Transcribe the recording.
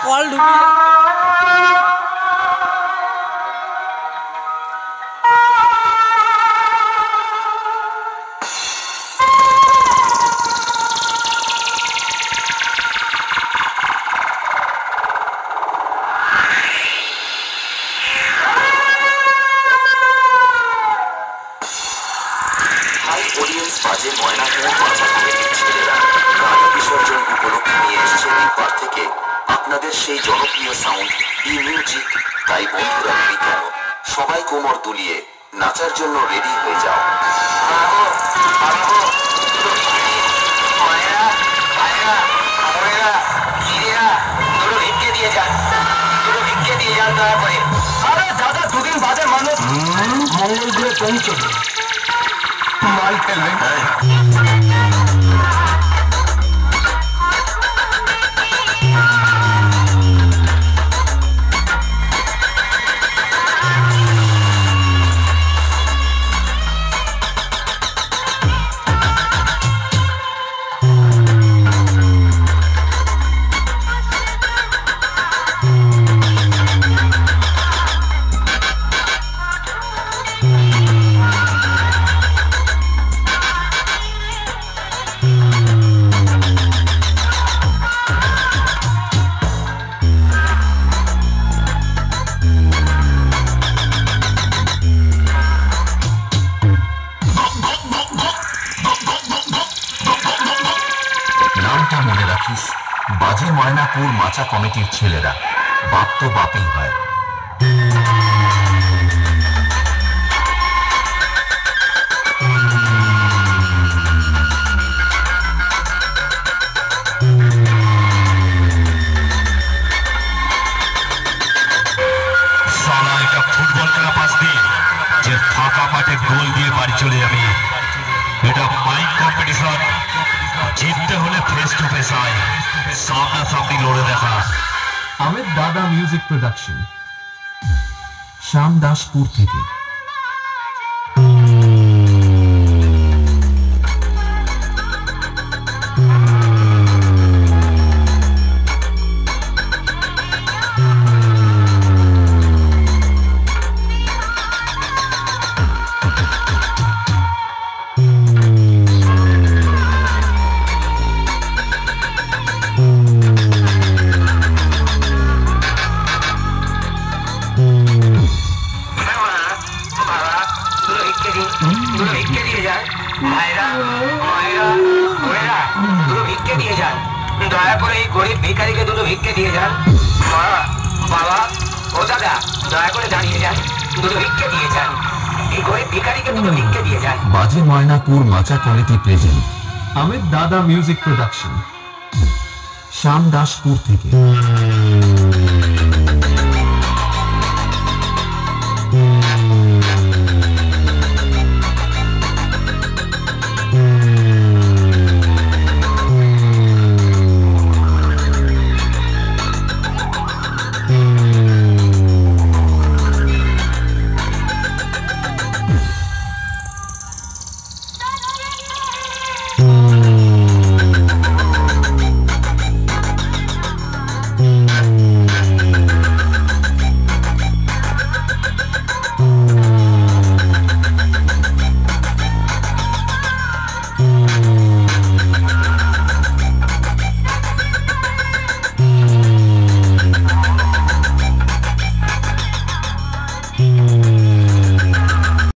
Call ঢুকিয়ে বাজে ময়নাপুর মাচা কমিটির ছেলেরা গাড়ি বিসর্জন উপলক্ষে নিয়ে এসেছেন এরপর থেকে আপনাদের সেই জনপ্রিয় সাউন্ড ই মিউজিক। তাই বন্ধুরা রেডি কেন? সবাই কোমর দুলিয়ে নাচার জন্য রেডি হয়ে যাও। দুদিন বাজে মানুষ মঙ্গল গ্রহে পৌঁছবে, মাল খেলবে। মনে রাখিস, বাজে ময়নাপুর মাচা কমিটির ছেলেরা। বাপ তো বাপই হয়। সালা এটা ফুটবল খেলা পাস দিয়ে যে ফাঁকা মাঠে গোল দিয়ে বাড়ি চলে যাবে। এটা মাইক কম্পিটিশন, জিততে হলে ফেস টু ফেস আয়, সামনাসামনি লড়ে দেখা। আমের দাদা মিউজিক প্রোডাকশন, শ্যামদাসপুর থেকে। দয়া করে এই গরিব ভিখারিকে দুটো ভিক্ষে দিয়ে যান। বাবা, ও দাদা, দয়া করে দাঁড়িয়ে যান, দুটো ভিক্ষে দিয়ে যান। এই গরিব ভিখারিকে দুটো ভিক্ষে দিয়ে যান। বাজে ময়নাপুর মাচা কমিটি প্রেজেন্ট আমের দাদা মিউজিক প্রোডাকশন, শ্যামদাসপুর থেকে। Mm-hmm.